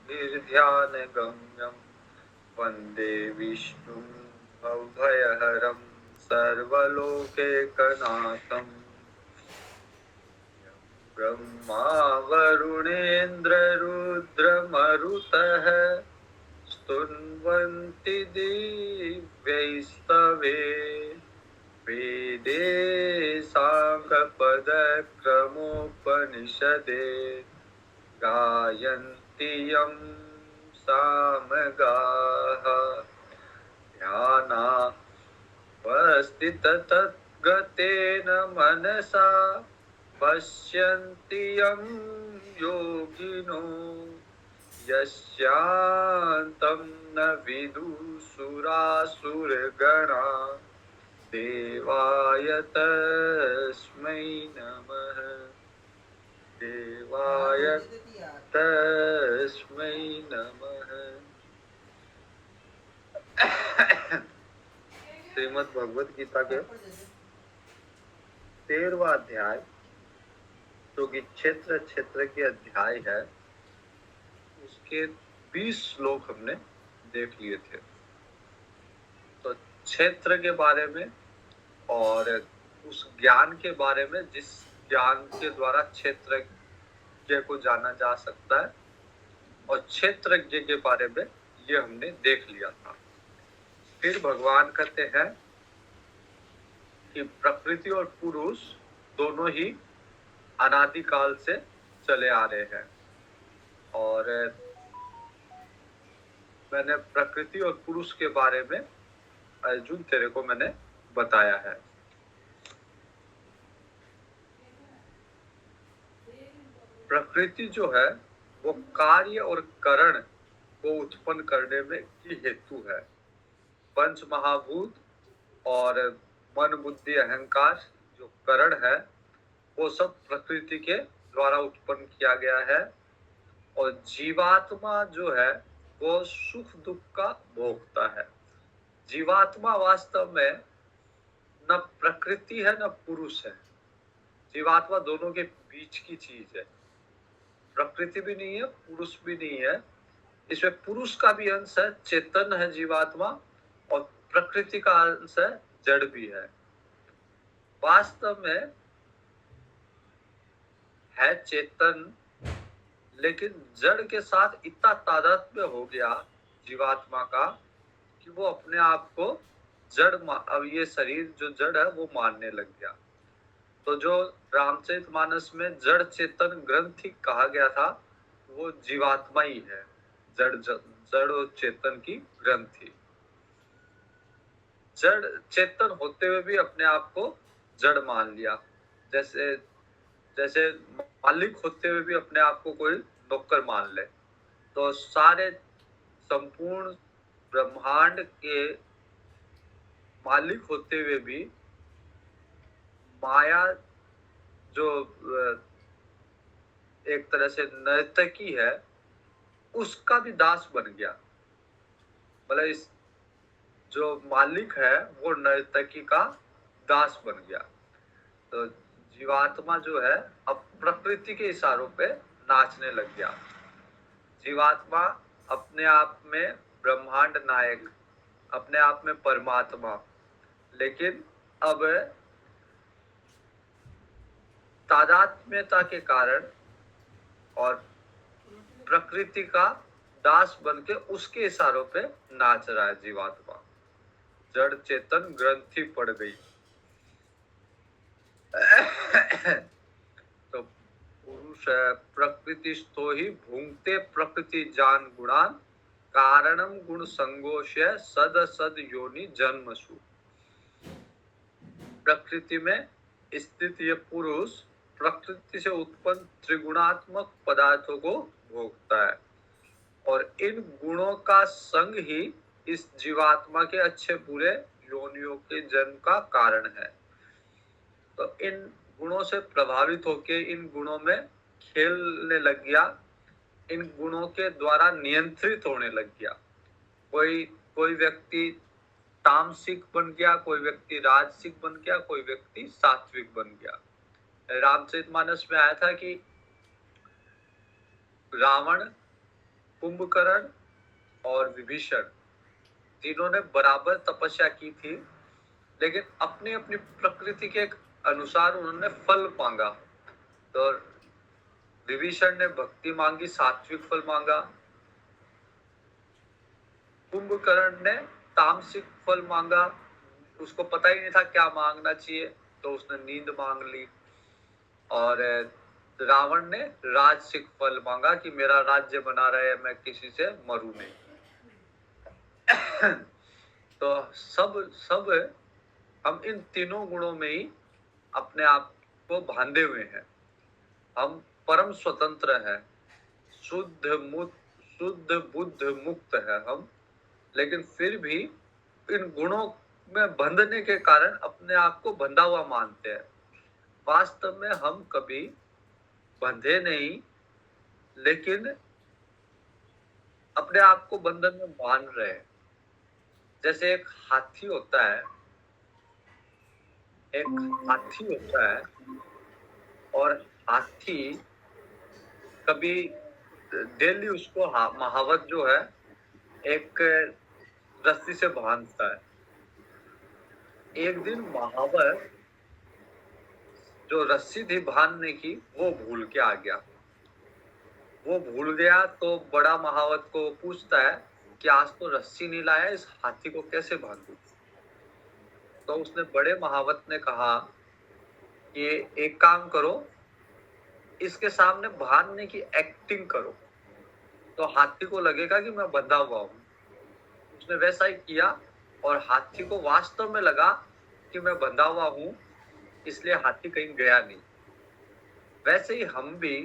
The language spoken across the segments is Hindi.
निर्ध्यानगम्यं वन्दे विष्णुं भवभयहरं सर्वलोकैकनाथम् ब्रह्मा वरुणेन्द्ररुद्रमरुतः स्तुन्वन्ति दिव्यैस्तवे वेदे साङ्गपदक्रमोपनिषदे गायन्ति यं सामगाः ध्यानावस्थिततद्गतेन मनसा पश्यन्ति यं योगिनो यस्यान्तं न विदुषुरासुरगणा देवाय तस्मै नमः देवाय तस्मै नमः। श्रीमद् भगवत गीता के 13वां अध्याय जो कि क्षेत्र क्षेत्र के अध्याय है, उसके 20 श्लोक हमने देख लिए थे। तो क्षेत्र के बारे में और उस ज्ञान के बारे में जिस ज्ञान के द्वारा क्षेत्रज्ञ को जाना जा सकता है, और क्षेत्रज्ञ के बारे में ये हमने देख लिया था। फिर भगवान कहते हैं कि प्रकृति और पुरुष दोनों ही अनादिकाल से चले आ रहे हैं, और मैंने प्रकृति और पुरुष के बारे में अर्जुन तेरे को मैंने बताया है। प्रकृति जो है वो कार्य और करण को उत्पन्न करने में की हेतु है। पंच महाभूत और मन बुद्धि अहंकार जो करण है वो सब प्रकृति के द्वारा उत्पन्न किया गया है, और जीवात्मा जो है वो सुख दुख का भोगता है। जीवात्मा वास्तव में न प्रकृति है न पुरुष है, जीवात्मा दोनों के बीच की चीज है। प्रकृति भी नहीं है, पुरुष भी नहीं है। इसमें पुरुष का भी अंश है, चेतन है जीवात्मा, और प्रकृति का अंश है, जड़ भी है। वास्तव में है चेतन, लेकिन जड़ के साथ इतना तादात्म्य हो गया जीवात्मा का कि वो अपने आप को जड़, अब ये शरीर जो जड़ है वो मानने लग गया। तो जो रामचरितमानस में जड़ चेतन ग्रंथि कहा गया था वो जीवात्मा ही है, जड़ और चेतन की ग्रंथि। जड़ चेतन होते हुए भी अपने आप को जड़ मान लिया, जैसे जैसे मालिक होते हुए भी अपने आप को कोई नौकर मान ले। तो सारे संपूर्ण ब्रह्मांड के मालिक होते हुए भी माया जो एक तरह से नर्तकी है उसका भी दास बन गया। मतलब इस जो मालिक है वो नर्तकी का दास बन गया। तो जीवात्मा जो है अब प्रकृति के इशारों पे नाचने लग गया। जीवात्मा अपने आप में ब्रह्मांड नायक, अपने आप में परमात्मा, लेकिन अब तादात्म्यता के कारण और प्रकृति का दास बन के उसके इशारों पे नाच रहा है जीवात्मा। जड़ चेतन ग्रंथि पड़ गई। तो पुरुष प्रकृतिस्थो ही भूंगते प्रकृति जान गुणान कारणम गुण संगोष्य सद सद योनि जन्मसु। प्रकृति में स्थित ये पुरुष प्रकृति से उत्पन्न त्रिगुणात्मक पदार्थों को भोगता है, और इन गुणों का संग ही इस जीवात्मा के अच्छे बुरे योनियों के जन्म का कारण है। तो इन गुणों से प्रभावित होकर इन गुणों में खेलने लग गया, इन गुणों के द्वारा नियंत्रित होने लग गया। कोई व्यक्ति तामसिक बन गया, कोई व्यक्ति राजसिक बन गया, कोई व्यक्ति सात्विक बन गया। रामचरितमानस में आया था कि रावण कुंभकर्ण और विभीषण तीनों ने बराबर तपस्या की थी, लेकिन अपनी अपनी प्रकृति के अनुसार उन्होंने फल मांगा। तो विभीषण ने भक्ति मांगी, सात्विक फल मांगा। कुंभकर्ण ने तामसिक फल मांगा, उसको पता ही नहीं था क्या मांगना चाहिए, तो उसने नींद मांग ली। और रावण ने राजसिक फल मांगा कि मेरा राज्य बना रहे, मैं किसी से मरूं नहीं। तो सब हम इन तीनों गुणों में ही अपने आप को बांधे हुए हैं। हम परम स्वतंत्र हैं, शुद्ध बुद्ध मुक्त है हम, लेकिन फिर भी इन गुणों में बंधने के कारण अपने आप को बंधा हुआ मानते हैं। वास्तव में हम कभी बंधे नहीं, लेकिन अपने आप को बंधन में मान रहे हैं। जैसे एक हाथी होता है, और हाथी कभी डेली उसको महावत जो है एक रस्सी से बांधता है। एक दिन महावत जो रस्सी थी बांधने की वो भूल के आ गया। वो भूल गया तो बड़ा महावत को पूछता है कि आज तो रस्सी नहीं लाया, इस हाथी को कैसे बांधूं? तो उसने बड़े महावत ने कहा कि एक काम करो, इसके सामने बांधने की एक्टिंग करो, तो हाथी को लगेगा कि मैं बंधा हुआ हूं। उसने वैसा ही किया और हाथी को वास्तव में लगा कि मैं बंधा हुआ हूं, इसलिए हाथी कहीं गया नहीं। वैसे ही हम भी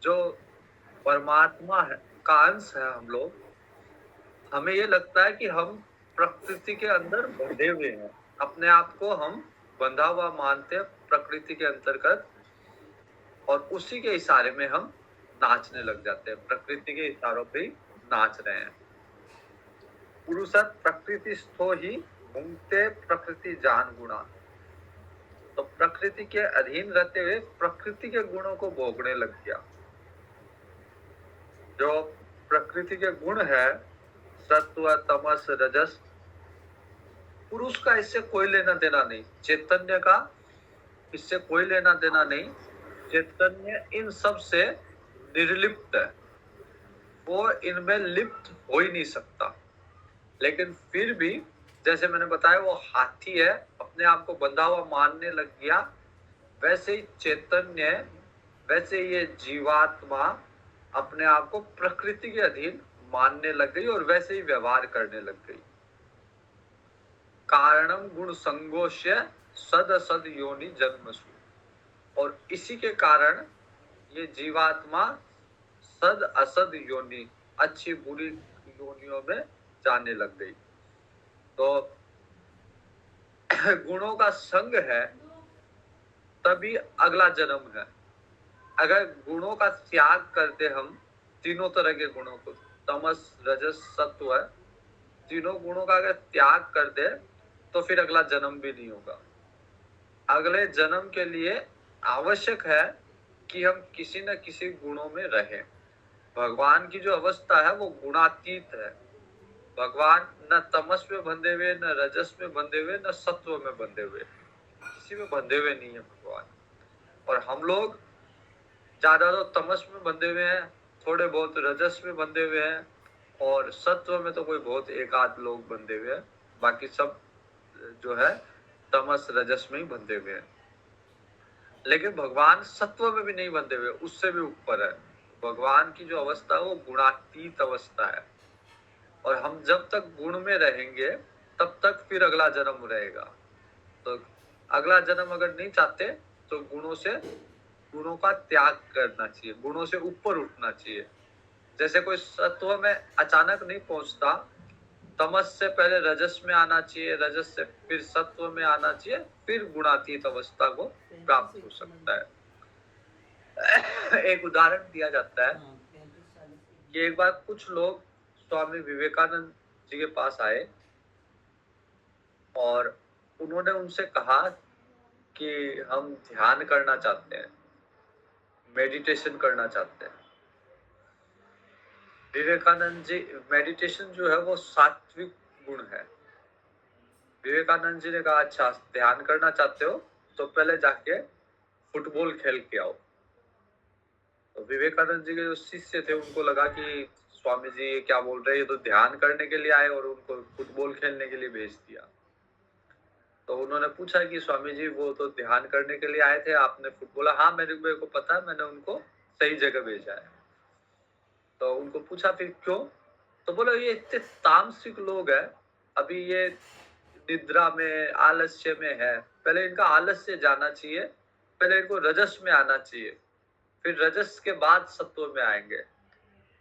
जो परमात्मा है का अंश है हम लोग, हमें ये लगता है कि हम प्रकृति के अंदर बंधे हुए हैं। अपने आप को हम बंधा हुआ मानते हैं प्रकृति के अंतर्गत, और उसी के इशारे में हम नाचने लग जाते हैं। प्रकृति के इशारों पे नाच रहे हैं। पुरुषत प्रकृति स्थो ही भुंगते प्रकृति जान गुणा। तो प्रकृति के अधीन रहते हुए प्रकृति के गुणों को भोगने लग गया। जो प्रकृति के गुण है, सत्व तमस रजस, पुरुष का इससे कोई लेना देना नहीं, चैतन्य का इससे कोई लेना देना नहीं। चैतन्य इन सब से निर्लिप्त है, वो इनमें लिप्त हो ही नहीं सकता। लेकिन फिर भी जैसे मैंने बताया वो हाथी है, अपने आप को बंधा हुआ मानने लग गया। वैसे ही चैतन्य, वैसे ये जीवात्मा अपने आप को प्रकृति के अधीन मानने लग गई और वैसे ही व्यवहार करने लग गई। कारणम गुण संगोष्य सद असद योनि जन्मसु। और इसी के कारण ये जीवात्मा सद असद योनि, अच्छी बुरी योनियों में जाने लग गई। तो गुणों का संग है तभी अगला जन्म है। अगर गुणों का त्याग करते हम, तीनों तरह के गुणों को, तमस रजस सत्व, तीनों गुणों का अगर त्याग कर दे तो फिर अगला जन्म भी नहीं होगा। अगले जन्म के लिए आवश्यक है कि हम किसी न किसी गुणों में रहें। भगवान की जो अवस्था है वो गुणातीत है। भगवान न तमस में बंधे हुए, न रजस में बंधे हुए, न सत्व में बंधे हुए, किसी में बंधे हुए नहीं है भगवान। और हम लोग ज्यादा तो तमस में बंधे हुए हैं, थोड़े बहुत रजस में बंधे हुए हैं, और सत्व में तो कोई बहुत एक आध लोग बंधे हुए हैं, बाकी सब जो है तमस रजस में ही बंधे हुए हैं। लेकिन भगवान सत्व में भी नहीं बंधे हुए, उससे भी ऊपर है। भगवान की जो अवस्था है वो गुणातीत अवस्था है। और हम जब तक गुण में रहेंगे तब तक फिर अगला जन्म रहेगा। तो अगला जन्म अगर नहीं चाहते तो गुणों का त्याग करना चाहिए, गुणों से ऊपर उठना चाहिए। जैसे कोई सत्व में अचानक नहीं पहुंचता, तमस से पहले रजस में आना चाहिए, रजस से फिर सत्व में आना चाहिए, फिर गुणातीत अवस्था को प्राप्त हो सकता है। एक उदाहरण दिया जाता है कि एक बार कुछ लोग स्वामी विवेकानंद जी के पास आए और उन्होंने उनसे कहा कि हम ध्यान करना चाहते हैं, मेडिटेशन करना चाहते हैं। विवेकानंद जी, मेडिटेशन जो है वो सात्विक गुण है। विवेकानंद जी ने कहा, अच्छा ध्यान करना चाहते हो तो पहले जाके फुटबॉल खेल के आओ। तो विवेकानंद जी के जो शिष्य थे उनको लगा कि स्वामी जी ये क्या बोल रहे हैं, ये तो ध्यान करने के लिए आए और उनको फुटबॉल खेलने के लिए भेज दिया। तो उन्होंने पूछा कि स्वामी जी वो तो ध्यान करने के लिए आए थे, आपने फुटबॉल, हाँ मेरे को पता है, मैंने उनको सही जगह भेजा है। तो उनको पूछा फिर क्यों, तो बोले ये इतने तामसिक लोग हैं, अभी ये निद्रा में आलस्य में है, पहले इनका आलस्य जाना चाहिए, पहले इनको रजस में आना चाहिए, फिर रजस के बाद सत्व में आएंगे।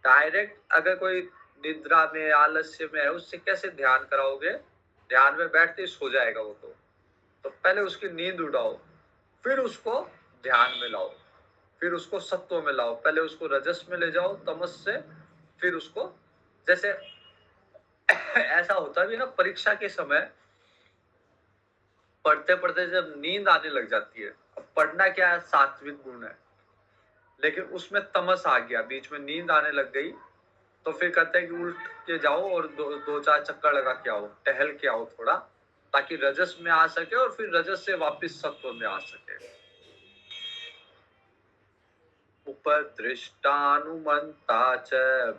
डायरेक्ट अगर कोई निद्रा में आलस्य में है उससे कैसे ध्यान कराओगे, ध्यान में बैठते ही सो जाएगा वो। तो पहले उसकी नींद उड़ाओ, फिर उसको ध्यान में लाओ, फिर उसको सत्व में लाओ, पहले उसको रजस में ले जाओ तमस से, फिर उसको, जैसे ऐसा होता भी ना परीक्षा के समय पढ़ते पढ़ते जब नींद आने लग जाती है, अब पढ़ना क्या है, सात्विक गुण है, लेकिन उसमें तमस आ गया, बीच में नींद आने लग गई, तो फिर कहते हैं कि उठ के जाओ और दो चार चक्कर लगा के आओ, टहल के आओ थोड़ा, ताकि रजस में आ सके और फिर रजस से वापस सत्व में आ सके। उपदृष्टानुमन्ता च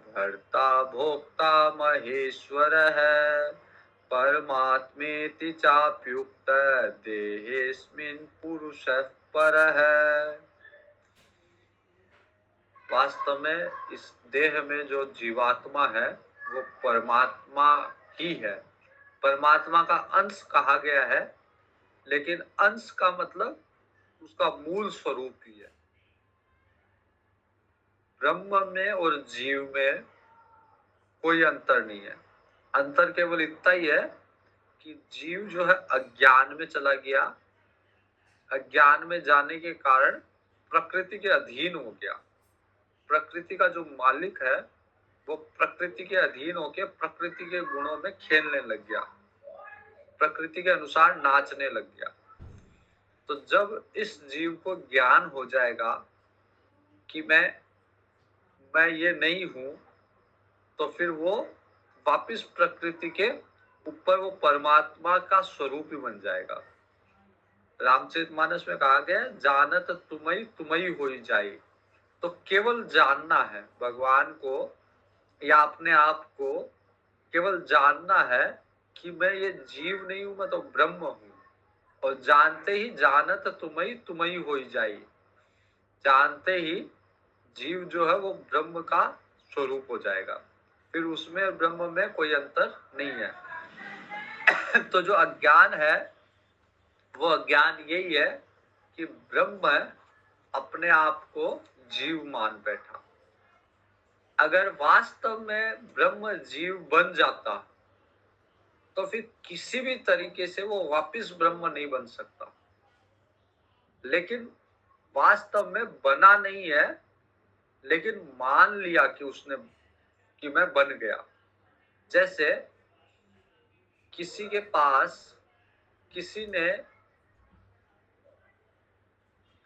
भर्ता भोक्ता महेश्वरः परमात्मेति चाप्युक्त देहेऽस्मिन् पुरुषः परः। वास्तव में इस देह में जो जीवात्मा है वो परमात्मा ही है, परमात्मा का अंश कहा गया है, लेकिन अंश का मतलब उसका मूल स्वरूप ही है। ब्रह्म में और जीव में कोई अंतर नहीं है, अंतर केवल इतना ही है कि जीव जो है अज्ञान में चला गया, अज्ञान में जाने के कारण प्रकृति के अधीन हो गया। प्रकृति का जो मालिक है वो प्रकृति के अधीन होकर प्रकृति के गुणों में खेलने लग गया, प्रकृति के अनुसार नाचने लग गया। तो जब इस जीव को ज्ञान हो जाएगा कि मैं ये नहीं हूं, तो फिर वो वापिस प्रकृति के ऊपर वो परमात्मा का स्वरूप ही बन जाएगा। रामचरितमानस में कहा गया, जानत तुम्ही होई जाए। तो केवल जानना है भगवान को या अपने आप को, केवल जानना है कि मैं ये जीव नहीं हूं, मैं तो ब्रह्म हूं, और जानते ही जानत तुम्ही होई जाए, जानते ही जीव जो है वो ब्रह्म का स्वरूप हो जाएगा, फिर उसमें ब्रह्म में कोई अंतर नहीं है। तो जो अज्ञान है वो अज्ञान यही है कि ब्रह्म अपने आप को जीव मान बैठा। अगर वास्तव में ब्रह्म जीव बन जाता तो फिर किसी भी तरीके से वो वापिस ब्रह्म नहीं बन सकता, लेकिन वास्तव में बना नहीं है, लेकिन मान लिया कि उसने, कि मैं बन गया। जैसे किसी के पास, किसी ने,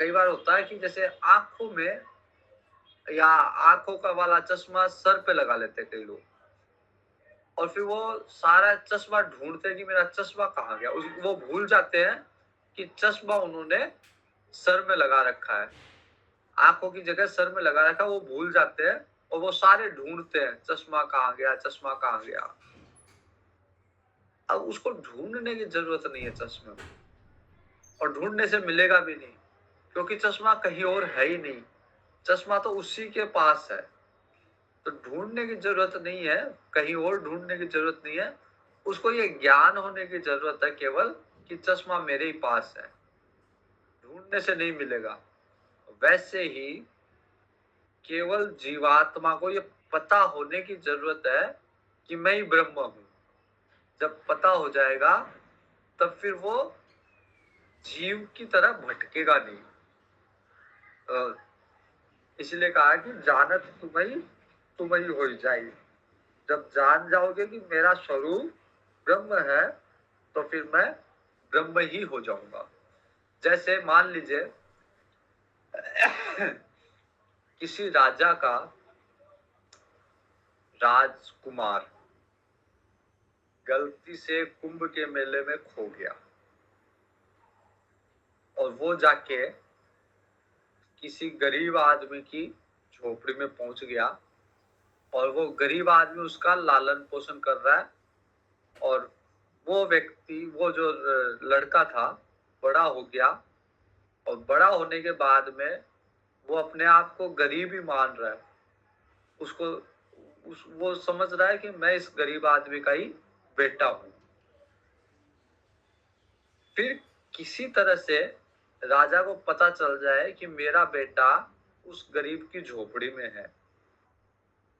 कई बार होता है कि जैसे आंखों में या आंखों का वाला चश्मा सर पे लगा लेते कई लोग, और फिर वो सारा चश्मा ढूंढते हैं कि मेरा चश्मा कहाँ गया, वो भूल जाते हैं कि चश्मा उन्होंने सर में लगा रखा है, आंखों की जगह सर में लगा रखा, वो भूल जाते हैं और वो सारे ढूंढते हैं चश्मा कहाँ गया, चश्मा कहाँ गया। अब उसको ढूंढने की जरूरत नहीं है चश्मे में, और ढूंढने से मिलेगा भी नहीं, क्योंकि चश्मा कहीं और है ही नहीं, चश्मा तो उसी के पास है। तो ढूंढने की जरूरत नहीं है, कहीं और ढूंढने की जरूरत नहीं है, उसको ये ज्ञान होने की जरूरत है केवल कि चश्मा मेरे ही पास है, ढूंढने से नहीं मिलेगा। वैसे ही केवल जीवात्मा को ये पता होने की जरूरत है कि मैं ही ब्रह्म हूं। जब पता हो जाएगा तब फिर वो जीव की तरह भटकेगा नहीं। इसलिए कहा कि जानत तुम्ही हो जाए। जब जान जाओगे कि मेरा स्वरूप ब्रह्म है तो फिर मैं ब्रह्म ही हो जाऊंगा। जैसे मान लीजिए किसी राजा का राजकुमार गलती से कुंभ के मेले में खो गया और वो जाके किसी गरीब आदमी की झोपड़ी में पहुंच गया और वो गरीब आदमी उसका लालन पोषण कर रहा है और वो व्यक्ति, वो जो लड़का था, बड़ा हो गया और बड़ा होने के बाद में वो अपने आप को गरीब ही मान रहा है। उसको वो समझ रहा है कि मैं इस गरीब आदमी का ही बेटा हूं। फिर किसी तरह से राजा को पता चल जाए कि मेरा बेटा उस गरीब की झोपड़ी में है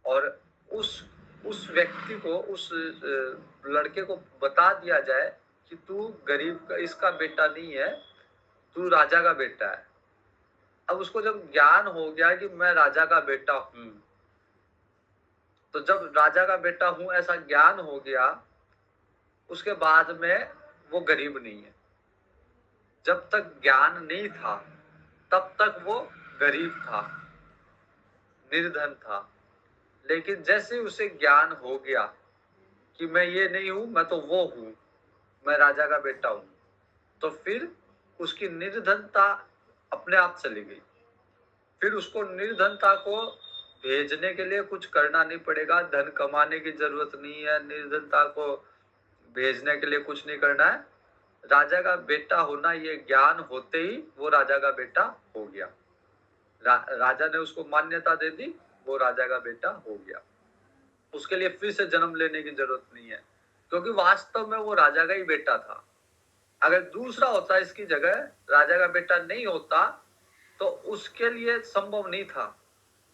और उस व्यक्ति को, उस लड़के को बता दिया जाए कि तू गरीब का, इसका बेटा नहीं है, तू राजा का बेटा है। अब उसको जब ज्ञान हो गया कि मैं राजा का बेटा हूं, तो जब राजा का बेटा हूं ऐसा ज्ञान हो गया, उसके बाद में वो गरीब नहीं है। जब तक ज्ञान नहीं था तब तक वो गरीब था, निर्धन था। लेकिन जैसे उसे ज्ञान हो गया कि मैं ये नहीं हूं, मैं तो वो हूं, मैं राजा का बेटा हूं, तो फिर उसकी निर्धनता अपने आप चली गई। फिर उसको निर्धनता को भेजने के लिए कुछ करना नहीं पड़ेगा, धन कमाने की जरूरत नहीं है, निर्धनता को भेजने के लिए कुछ नहीं करना है। राजा का बेटा होना ये ज्ञान होते ही वो राजा का बेटा हो गया। राजा ने उसको मान्यता दे दी, वो राजा का बेटा हो गया। उसके लिए फिर से जन्म लेने की जरूरत नहीं है, क्योंकि वास्तव में वो राजा का ही बेटा था। अगर दूसरा होता इसकी जगह, राजा का बेटा नहीं होता, तो उसके लिए संभव नहीं था।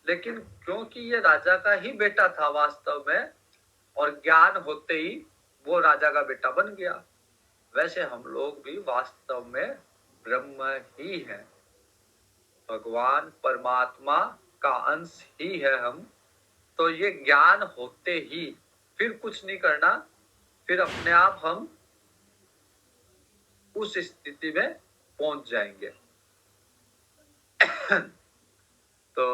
लेकिन क्योंकि ये राजा का ही बेटा था वास्तव में, और ज्ञान होते ही वो राजा का बेटा बन गया। वैसे हम लोग भी वास्तव में ब्रह्म ही हैं, भगवान परमात्मा का अंश ही है हम। तो ये ज्ञान होते ही फिर कुछ नहीं करना, फिर अपने आप हम उस स्थिति में पहुंच जाएंगे। तो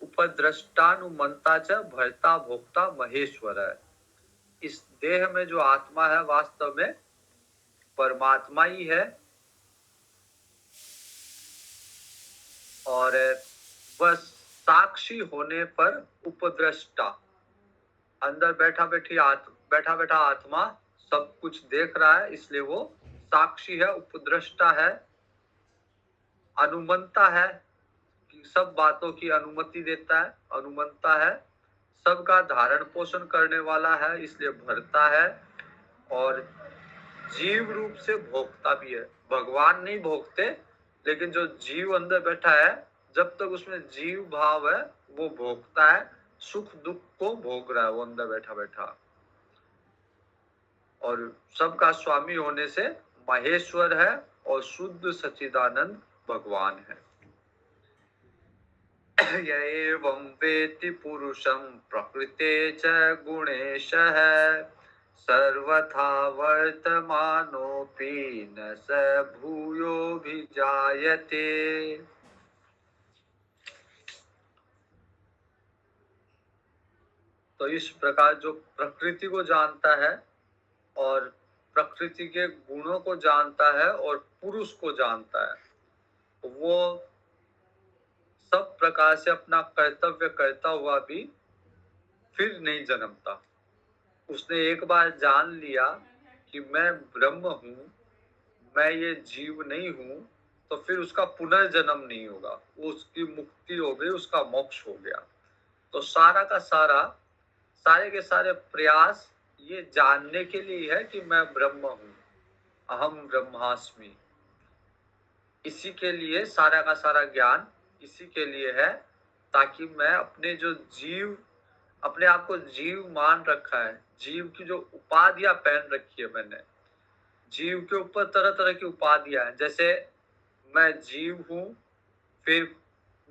उपद्रष्टानुमंता च भर्ता भोक्ता महेश्वर है। इस देह में जो आत्मा है वास्तव में परमात्मा ही है, और वह साक्षी होने पर उपद्रष्टा, अंदर बैठा बैठा आत्मा सब कुछ देख रहा है, इसलिए वो साक्षी है, उपद्रष्टा है, अनुमंता है, सब बातों की अनुमति देता है, अनुमंता है, सबका धारण पोषण करने वाला है, इसलिए भरता है, और जीव रूप से भोगता भी है। भगवान नहीं भोगते, लेकिन जो जीव अंदर बैठा है, जब तक उसमें जीव भाव है वो भोगता है, सुख दुख को भोग रहा है वो अंदर बैठा बैठा। और सबका स्वामी होने से महेश्वर है और शुद्ध सच्चिदानंद भगवान है। एवं वेति पुरुषं प्रकृते च गुणेशः सर्वथा वर्तमानोऽपि न स भूयोऽभिजायते। तो इस प्रकार जो प्रकृति को जानता है और प्रकृति के गुणों को जानता है और पुरुष को जानता है, वो सब प्रकार से अपना कर्तव्य करता हुआ भी फिर नहीं जन्मता। उसने एक बार जान लिया कि मैं ब्रह्म हूं, मैं ये जीव नहीं हूं, तो फिर उसका पुनर्जन्म नहीं होगा, उसकी मुक्ति हो गई, उसका मोक्ष हो गया। तो सारा का सारा, सारे के सारे प्रयास ये जानने के लिए है कि मैं ब्रह्म हूं, अहम ब्रह्मास्मि। इसी के लिए सारा का सारा ज्ञान इसी के लिए है, ताकि मैं अपने जो जीव, अपने आप को जीव मान रखा है, जीव की जो उपाधियां पहन रखी है मैंने, जीव के ऊपर तरह तरह की उपाधियां हैं। जैसे मैं जीव हूं, फिर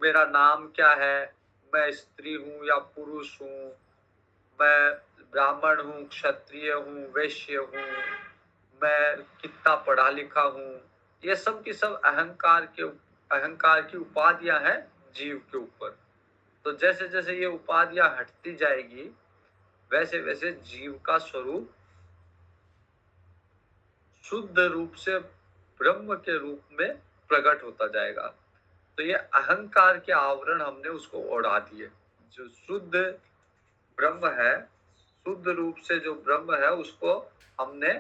मेरा नाम क्या है, मैं स्त्री हूं या पुरुष हूं, मैं ब्राह्मण हूं, क्षत्रिय हूं, वैश्य हूं, मैं कितना पढ़ा लिखा हूं, ये सब की सब अहंकार की उपाधियां हैं जीव के ऊपर। तो जैसे जैसे ये उपाधियां हटती जाएगी, वैसे वैसे जीव का स्वरूप शुद्ध रूप से ब्रह्म के रूप में प्रकट होता जाएगा। तो ये अहंकार के आवरण हमने उसको उड़ा दिए। जो शुद्ध ब्रह्म है, शुद्ध रूप से जो ब्रह्म है, उसको हमने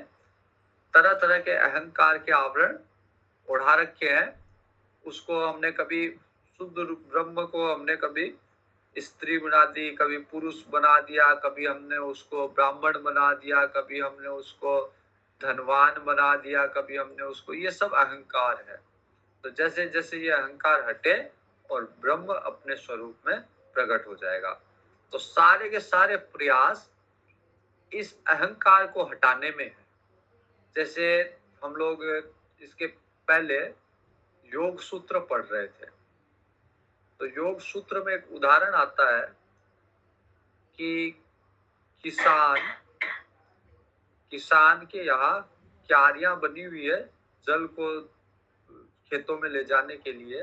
तरह तरह के अहंकार के आवरण उड़ा रखे हैं। उसको हमने कभी शुद्ध रूप ब्रह्म को हमने कभी स्त्री बना दी, कभी पुरुष बना दिया, कभी हमने उसको ब्राह्मण बना दिया, कभी हमने उसको धनवान बना दिया, कभी हमने उसको, ये सब अहंकार है। तो जैसे जैसे ये अहंकार हटे और ब्रह्म अपने स्वरूप में प्रकट हो जाएगा। तो सारे के सारे प्रयास इस अहंकार को हटाने में है। जैसे हम लोग इसके पहले योग सूत्र पढ़ रहे थे, तो योग सूत्र में एक उदाहरण आता है कि किसान के यहाँ क्यारियां बनी हुई है जल को खेतों में ले जाने के लिए।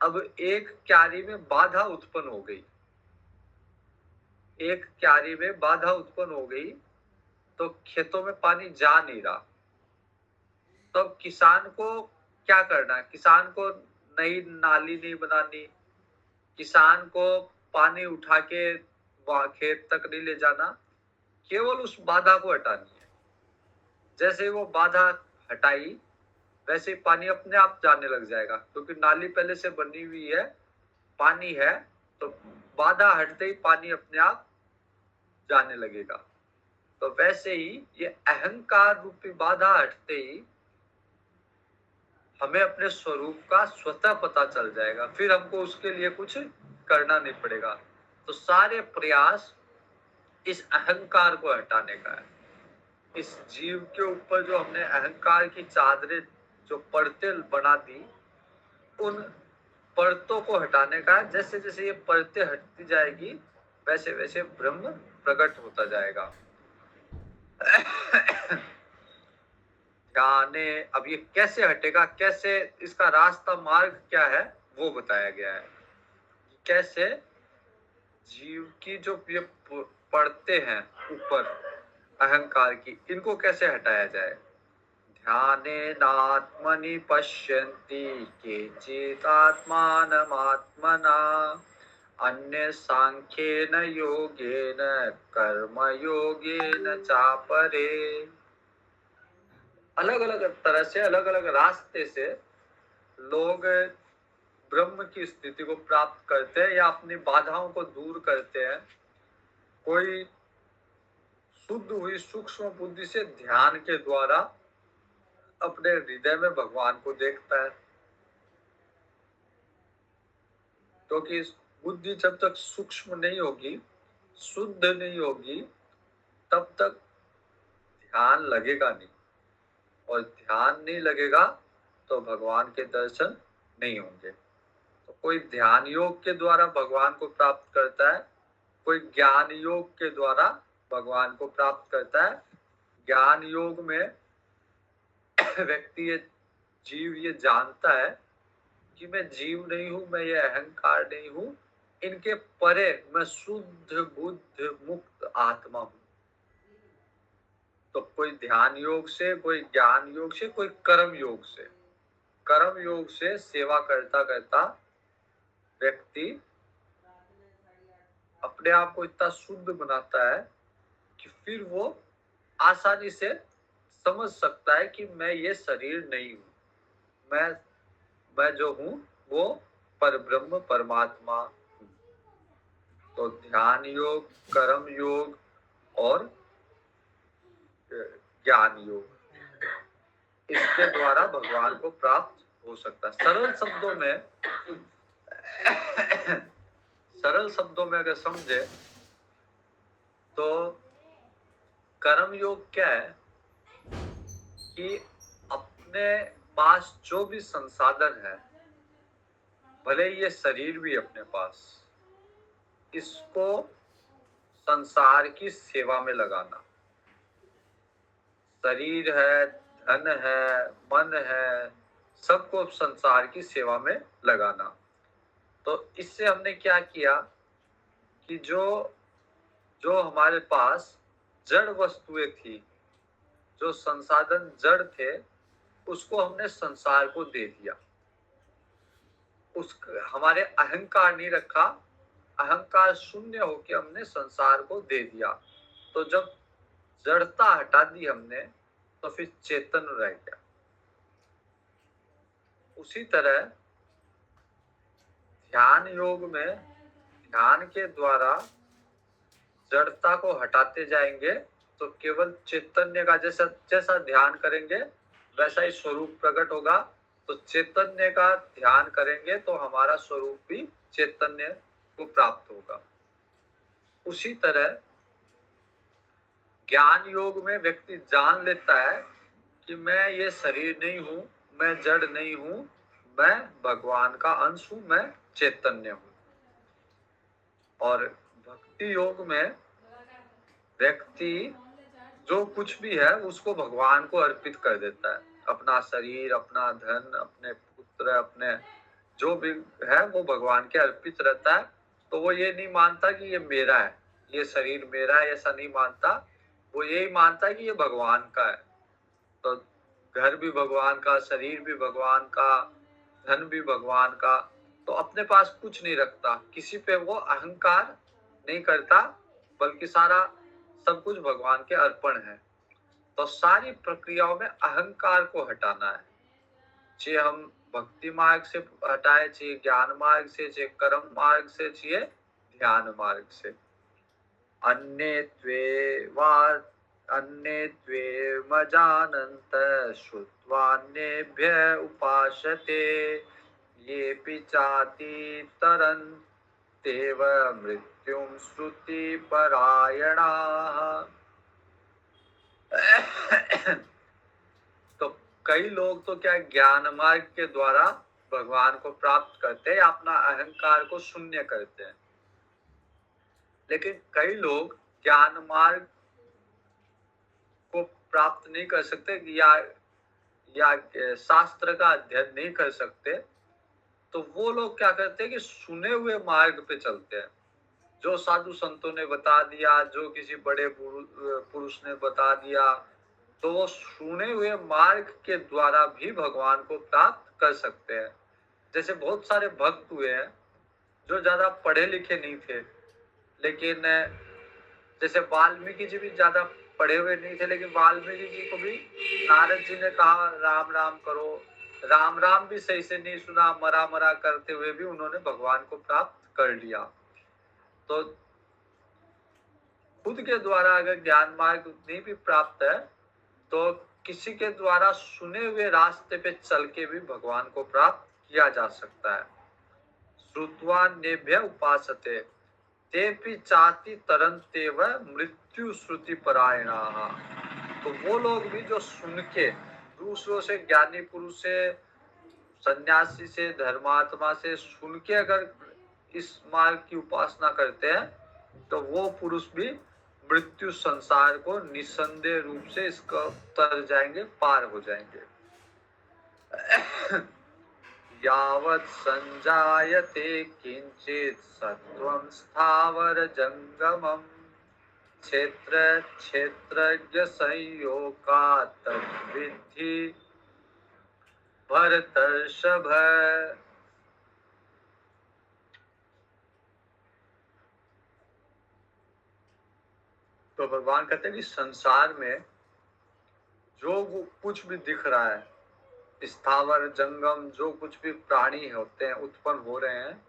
अब एक क्यारी में बाधा उत्पन्न हो गई, एक क्यारी में बाधा उत्पन्न हो गई, तो खेतों में पानी जा नहीं रहा। तो किसान को क्या करना है? किसान को नई नाली नहीं बनानी, किसान को पानी उठा के खेत तक नहीं ले जाना, केवल उस बाधा को हटानी है। जैसे वो बाधा हटाई, वैसे पानी अपने आप जाने लग जाएगा, क्योंकि नाली पहले से बनी हुई है, पानी है, तो बाधा हटते ही पानी अपने आप जाने लगेगा। तो वैसे ही ये अहंकार रूपी बाधा हटते ही हमें अपने स्वरूप का स्वतः पता चल जाएगा, फिर हमको उसके लिए कुछ करना नहीं पड़ेगा। तो सारे प्रयास इस अहंकार को हटाने का है। इस जीव के ऊपर जो हमने अहंकार की चादरें, जो परतें बना दी, उन परतों को हटाने का। जैसे जैसे ये परतें हटती जाएगी, वैसे वैसे ब्रह्म प्रकट होता जाएगा। ध्याने, अब ये कैसे हटेगा, कैसे इसका रास्ता, मार्ग क्या है, वो बताया गया है। कैसे जीव की जो ये पड़ते हैं ऊपर अहंकार की, इनको कैसे हटाया जाए। ध्यानेनात्मनि पश्यन्ति केचिदात्मानमात्मना अन्य सांख्येन योगेन कर्मयोगेन चापरे। अलग अलग तरह से, अलग अलग रास्ते से लोग ब्रह्म की स्थिति को प्राप्त करते हैं या अपनी बाधाओं को दूर करते हैं। कोई शुद्ध हुई सूक्ष्म बुद्धि से ध्यान के द्वारा अपने हृदय में भगवान को देखता है, क्योंकि बुद्धि जब तक सूक्ष्म नहीं होगी, शुद्ध नहीं होगी, तब तक ध्यान लगेगा नहीं, और ध्यान नहीं लगेगा तो भगवान के दर्शन नहीं होंगे। तो कोई ध्यान योग के द्वारा भगवान को प्राप्त करता है, कोई ज्ञान योग के द्वारा भगवान को प्राप्त करता है। ज्ञान योग में व्यक्ति, ये जीव ये जानता है कि मैं जीव नहीं हूं, मैं ये अहंकार नहीं हूं, इनके परे मैं शुद्ध बुद्ध मुक्त आत्मा हूं। तो कोई ध्यान योग से, कोई ज्ञान योग से, कोई कर्म योग से, कर्म योग से सेवा करता करता व्यक्ति अपने आप को इतना शुद्ध बनाता है कि फिर वो आसानी से समझ सकता है कि मैं ये शरीर नहीं हूं, मैं जो हूं वो परब्रह्म परमात्मा हूं। तो ध्यान योग, कर्म योग और ज्ञान योग, इसके द्वारा भगवान को प्राप्त हो सकता है। सरल शब्दों में अगर समझे तो कर्म योग क्या है कि अपने पास जो भी संसाधन है, भले ये शरीर भी अपने पास, इसको संसार की सेवा में लगाना। शरीर है, धन है, मन है, सबको संसार की सेवा में लगाना। तो इससे हमने क्या किया कि जो जो हमारे पास जड़ वस्तुएं थी, जो संसाधन जड़ थे, उसको हमने संसार को दे दिया। उस हमारे अहंकार नहीं रखा, अहंकार शून्य होके हमने संसार को दे दिया। तो जब जड़ता हटा दी हमने, तो फिर चेतन रह गया। उसी तरह ध्यान योग में ध्यान के द्वारा जड़ता को हटाते जाएंगे तो केवल चैतन्य का जैसा जैसा ध्यान करेंगे वैसा ही स्वरूप प्रकट होगा। तो चैतन्य का ध्यान करेंगे तो हमारा स्वरूप भी चैतन्य को प्राप्त होगा। उसी तरह ज्ञान योग में व्यक्ति जान लेता है कि मैं ये शरीर नहीं हूँ, मैं जड़ नहीं हूँ, मैं भगवान का अंश हूँ, मैं चैतन्य हूँ। और भक्ति योग में व्यक्ति जो कुछ भी है उसको भगवान को अर्पित कर देता है। अपना शरीर, अपना धन, अपने पुत्र, अपने जो भी है वो भगवान के अर्पित रहता है। तो वो ये नहीं मानता कि ये मेरा है, ये शरीर मेरा है, ऐसा नहीं मानता। वो यही मानता है कि ये भगवान का है। तो घर भी भगवान का, शरीर भी भगवान का, धन भी भगवान का। तो अपने पास कुछ नहीं रखता, किसी पे वो अहंकार नहीं करता, बल्कि सारा सब कुछ भगवान के अर्पण है। तो सारी प्रक्रियाओं में अहंकार को हटाना है। चाहे हम भक्ति मार्ग से हटाए, चाहे ज्ञान मार्ग से, चाहे कर्म मार्ग से, चाहे ध्यान मार्ग से। अन्ये त्वेमजानन्त श्रुत्वान्येभ्य उपासते येऽपि चातितरन्त्येव मृत्युं श्रुतिपरायणाः। तो कई लोग तो क्या ज्ञान मार्ग के द्वारा भगवान को प्राप्त करते हैं, अपना अहंकार को शून्य करते हैं। लेकिन कई लोग ज्ञान मार्ग को प्राप्त नहीं कर सकते या शास्त्र का अध्ययन नहीं कर सकते। तो वो लोग क्या करते हैं कि सुने हुए मार्ग पे चलते हैं। जो साधु संतों ने बता दिया, जो किसी बड़े पुरुष ने बता दिया, तो वो सुने हुए मार्ग के द्वारा भी भगवान को प्राप्त कर सकते हैं। जैसे बहुत सारे भक्त हुए हैं जो ज्यादा पढ़े लिखे नहीं थे, लेकिन जैसे वाल्मीकि जी भी ज्यादा पढ़े हुए नहीं थे, लेकिन वाल्मीकि जी को भी नारद जी ने कहा राम राम करो, राम राम भी सही से नहीं सुना, मरा मरा करते हुए भी उन्होंने भगवान को प्राप्त कर लिया। तो खुद के द्वारा अगर ज्ञान मार्ग नहीं भी प्राप्त है तो किसी के द्वारा सुने हुए रास्ते पे चल के भी भगवान को प्राप्त किया जा सकता है। श्रुत्वान्येभ्य उपासते तेपि चाति तरन्त्येव मृत्यु श्रुति परायणाः। तो वो लोग भी जो सुन के दूसरों से, ज्ञानी पुरुष से, सन्यासी से, धर्मात्मा से सुन के अगर इस मार्ग की उपासना करते हैं तो वो पुरुष भी मृत्यु संसार को निसंदेह रूप से इसको तर जाएंगे, पार हो जाएंगे। यावत् संजायते किंचित सत्वं स्थावर जंगमम् क्षेत्र क्षेत्रज्ञ संयोगात् तद्विद्धि भरतर्षभ। तो भगवान कहते हैं कि संसार में जो कुछ भी दिख रहा है, स्थावर जंगम, जो कुछ भी प्राणी होते हैं, उत्पन्न हो रहे हैं,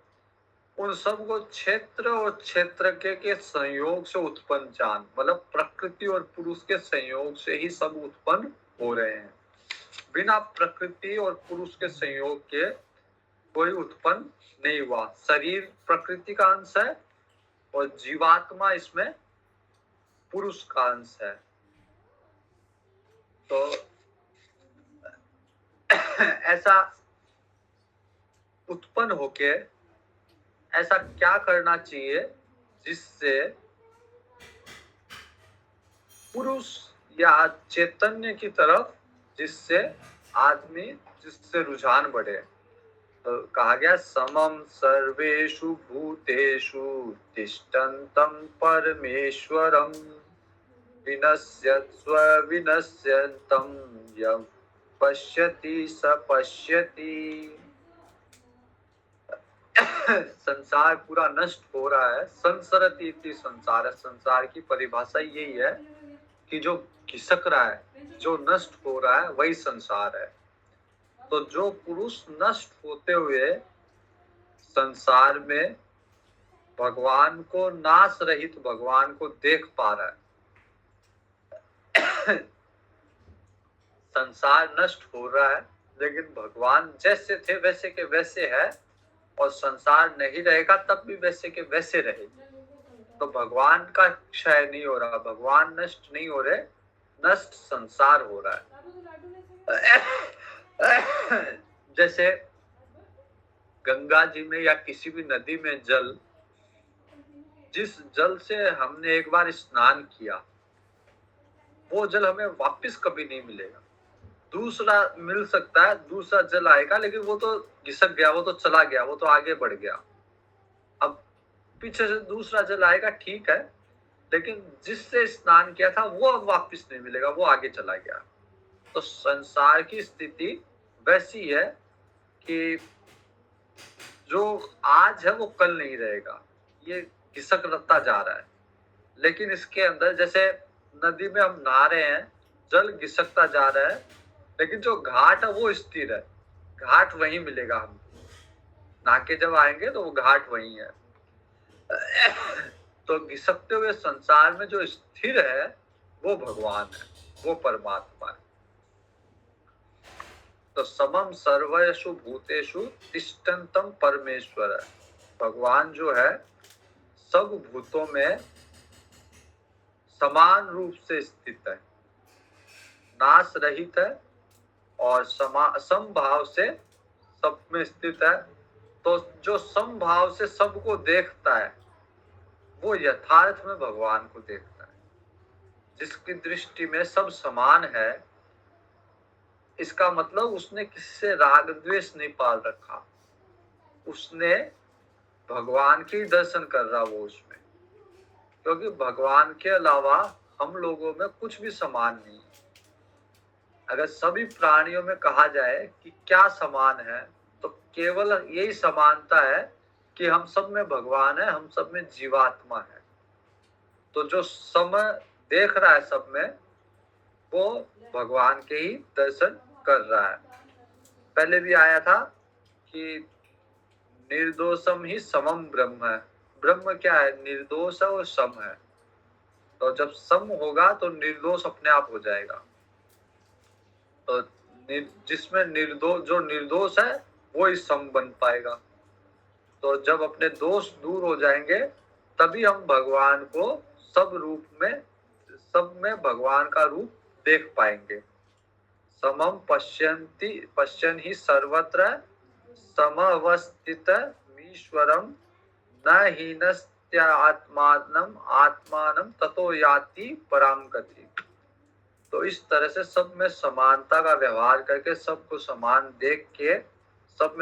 उन सब को क्षेत्र और क्षेत्र के संयोग से उत्पन्न जान, मतलब प्रकृति और पुरुष के संयोग से ही सब उत्पन्न हो रहे हैं। बिना प्रकृति और पुरुष के संयोग के कोई उत्पन्न नहीं हुआ। शरीर प्रकृति का अंश है और जीवात्मा इसमें पुरुष का अंश है। तो ऐसा उत्पन्न होके ऐसा क्या करना चाहिए जिससे पुरुष या चैतन्य की तरफ जिससे रुझान बढ़े। तो कहा गया समम सर्वेषु भूतेषु तिष्ठन्तं परमेश्वरम् विनश्यत्स्व विनश्यन्तं यं पश्यति स पश्यति। संसार पूरा नष्ट हो रहा है। संसरति इति संसार, संसार की परिभाषा यही है कि जो खिसक रहा है, जो नष्ट हो रहा है, वही संसार है। तो जो पुरुष नष्ट होते हुए संसार में भगवान को, नाश रहित भगवान को देख पा रहा है, संसार नष्ट हो रहा है लेकिन भगवान जैसे थे वैसे के वैसे है, और संसार नहीं रहेगा तब भी वैसे के वैसे रहेगी। तो भगवान का क्षय नहीं हो रहा, भगवान नष्ट नहीं हो रहे, नष्ट संसार हो रहा है। जैसे गंगा जी में या किसी भी नदी में जल, जिस जल से हमने एक बार स्नान किया, वो जल हमें वापस कभी नहीं मिलेगा। दूसरा मिल सकता है, दूसरा जल आएगा, लेकिन वो तो घिसक गया, वो तो चला गया, वो तो आगे बढ़ गया। अब पीछे से दूसरा जल आएगा, ठीक है, लेकिन जिससे स्नान किया था वो अब वापस नहीं मिलेगा, वो आगे चला गया। तो संसार की स्थिति वैसी है कि जो आज है वो कल नहीं रहेगा, ये घिसकता जा रहा है। लेकिन इसके अंदर जैसे नदी में हम नहा रहे हैं, जल घिसकता जा रहा है, लेकिन जो घाट है वो स्थिर है, घाट वहीं मिलेगा हमको। नहा के जब आएंगे तो वो घाट वहीं है। तो घिसकते हुए संसार में जो स्थिर है वो भगवान है, वो परमात्मा है। तो समम सर्वेषु भूतेषु तिष्ठन्तं परमेश्वर है। भगवान जो है सब भूतों में समान रूप से स्थित है, नाश रहित है और समभाव से सब में स्थित है। तो जो समभाव से सबको देखता है वो यथार्थ में भगवान को देखता है। जिसकी दृष्टि में सब समान है, इसका मतलब उसने किससे राग द्वेष नहीं पाल रखा, उसने भगवान के दर्शन कर रहा वो उसमें, क्योंकि भगवान के अलावा हम लोगों में कुछ भी समान नहीं है। अगर सभी प्राणियों में कहा जाए कि क्या समान है, तो केवल यही समानता है कि हम सब में भगवान है, हम सब में जीवात्मा है। तो जो समय देख रहा है सब में, वो भगवान के ही दर्शन कर रहा है। पहले भी आया था कि निर्दोषम ही समम ब्रह्म है। ब्रह्म क्या है? निर्दोष है और सम है। तो जब सम होगा तो निर्दोष अपने आप हो जाएगा। तो जिसमें निर्दोष, जो निर्दोष है वो ही सम बन पाएगा। तो जब अपने दोष दूर हो जाएंगे तभी हम भगवान को सब रूप में, सब में भगवान का रूप देख पाएंगे। समम पश्यन् ही सर्वत्र समवस्थितमीश्वरं न हीनस्त्यात्मानं आत्मानं ततो याति पराम गति। तो इस तरह से सब में समानता का व्यवहार करके, सबको समान देख के, सब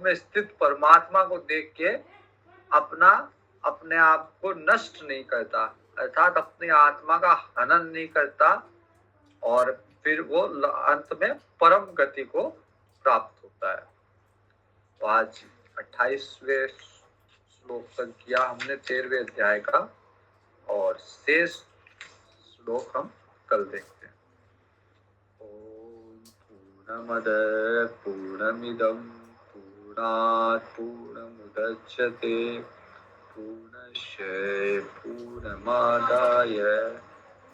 में स्थित परमात्मा को देख के अपने आप को नष्ट नहीं करता, अर्थात अपनी आत्मा का हनन नहीं करता, और फिर वो अंत में परम गति को प्राप्त होता है। तो आज 28वें श्लोक तक किया हमने 13वें अध्याय का, और शेष श्लोक हम कल देखते हैं। ओम पूर्णमद पूर्णमिदं पूर्णात् पूर्णमुदच्यते पूर्णस्य पूर्णमादाय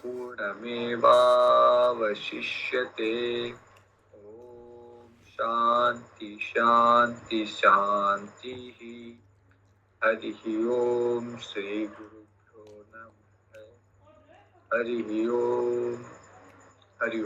पूर्णमेवावशिष्यते। ओम शांति शांति शांति। हरि ओम श्री गुरुभ्यो नमः। हरि ओम। हरि ओम।